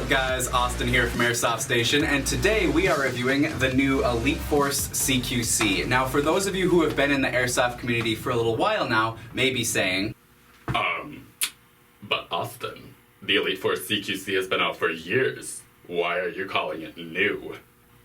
up, guys? Austin here from Airsoft Station, and today we are reviewing the new Elite Force CQC. Now, for those of you who have been in the airsoft community for a little while now, may be saying, But Austin, the Elite Force CQC has been out for years. Why are you calling it new?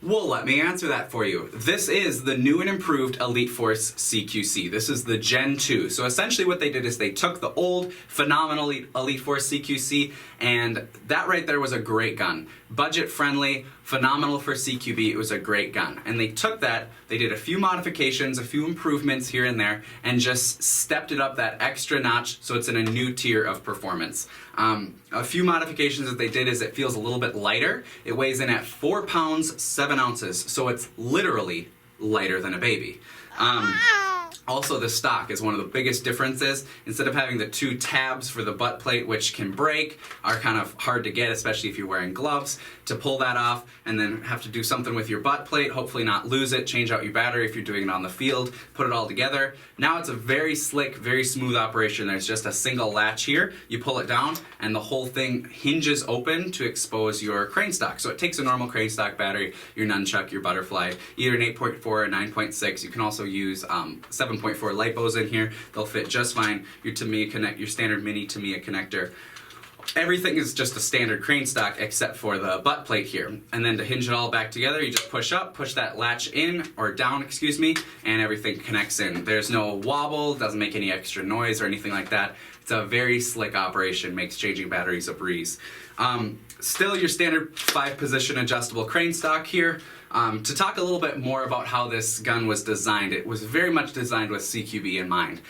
well, let me answer that for you. This is the new and improved Elite Force CQC. This is the Gen 2. So essentially what they did is they took the old, phenomenal Elite Force CQC, and that right there was a great gun. Budget friendly, phenomenal for CQB, it was a great gun. And they took that, they did a few modifications, a few improvements here and there, and just stepped it up that extra notch so it's in a new tier of performance. A few modifications that they did is it feels a little bit lighter. It weighs in at 4 pounds, 7 ounces, so it's literally lighter than a baby. Also, the stock is one of the biggest differences. Instead of having the 2 tabs for the butt plate, which can break, are kind of hard to get, especially if you're wearing gloves, to pull that off and then have to do something with your butt plate, hopefully not lose it, change out your battery if you're doing it on the field, put it all together. Now it's a very slick, very smooth operation. There's just a single latch here. You pull it down and the whole thing hinges open to expose your crane stock. So it takes a normal crane stock battery, your nunchuck, your butterfly, either an 8.4 or 9.6. You can also use 7.4 LiPos in here. They'll fit just fine. Your Tamiya your standard mini Tamiya connector. Everything is just a standard crane stock except for the butt plate here. And then to hinge it all back together, you just push that latch in, or down, excuse me, and everything connects in. There's no wobble, doesn't make any extra noise or anything like that. It's a very slick operation, makes changing batteries a breeze. Still your standard 5-position adjustable crane stock here. To talk a little bit more about how this gun was designed, it was very much designed with CQB in mind.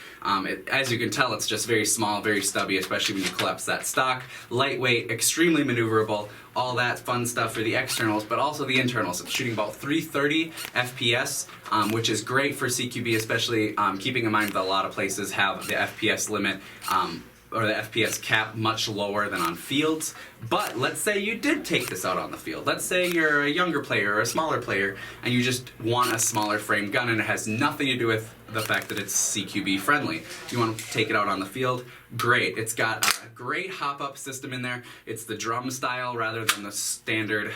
As you can tell, it's just very small, very stubby, especially when you collapse that stock. Lightweight, extremely maneuverable, all that fun stuff for the externals, but also the internals. It's shooting about 330 FPS, which is great for CQB, especially keeping in mind that a lot of places have the FPS limit or the FPS cap much lower than on fields. But let's say you did take this out on the field. Let's say you're a younger player or a smaller player and you just want a smaller frame gun and it has nothing to do with the fact that it's CQB friendly. You want to take it out on the field? Great. It's got a great hop-up system in there. It's the drum style rather than the standard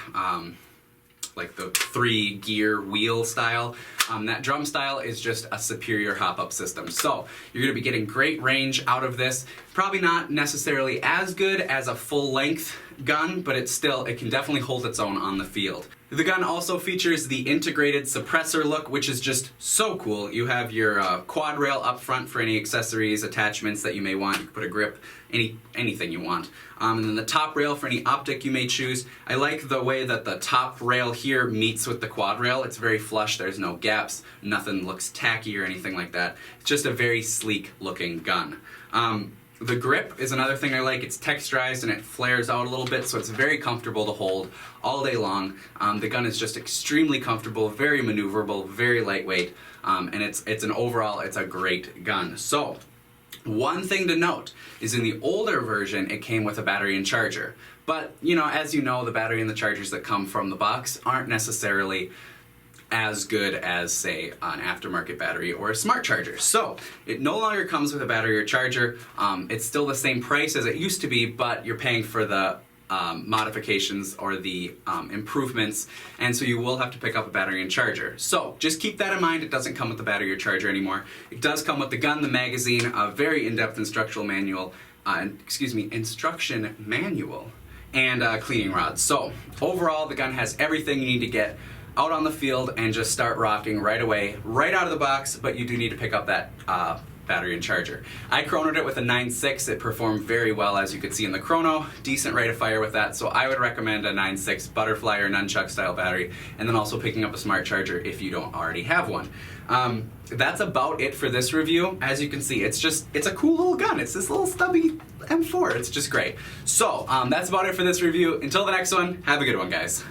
like the 3-gear wheel style. That drum style is just a superior hop-up system. So you're going to be getting great range out of this. Probably not necessarily as good as a full-length gun, but it can definitely hold its own on the field. The gun also features the integrated suppressor look, which is just so cool. You have your quad rail up front for any accessories, attachments that you may want. You can put a grip, anything you want. And then the top rail for any optic you may choose. I like the way that the top rail here meets with the quad rail. It's very flush, there's no gaps, nothing looks tacky or anything like that. It's just a very sleek looking gun. The grip is another thing I like. It's texturized and it flares out a little bit, so it's very comfortable to hold all day long. The gun is just extremely comfortable, very maneuverable, very lightweight, and it's a great gun. So, one thing to note is in the older version, it came with a battery and charger. But, as you know, the battery and the chargers that come from the box aren't necessarily as good as, say, an aftermarket battery or a smart charger. So it no longer comes with a battery or charger. It's still the same price as it used to be, but you're paying for the modifications or the improvements, and so you will have to pick up a battery and charger. So just keep that in mind. It doesn't come with the battery or charger anymore. It does come with the gun, the magazine, a very in-depth instruction manual, and cleaning rods. So overall, the gun has everything you need to get out on the field and just start rocking right away, right out of the box, but you do need to pick up that battery and charger. I chronoed it with a 9.6. It performed very well, as you could see in the chrono. Decent rate of fire with that, so I would recommend a 9.6 butterfly or nunchuck style battery, and then also picking up a smart charger if you don't already have one. That's about it for this review. As you can see, it's a cool little gun. It's this little stubby M4. It's just great. So that's about it for this review. Until the next one, have a good one, guys.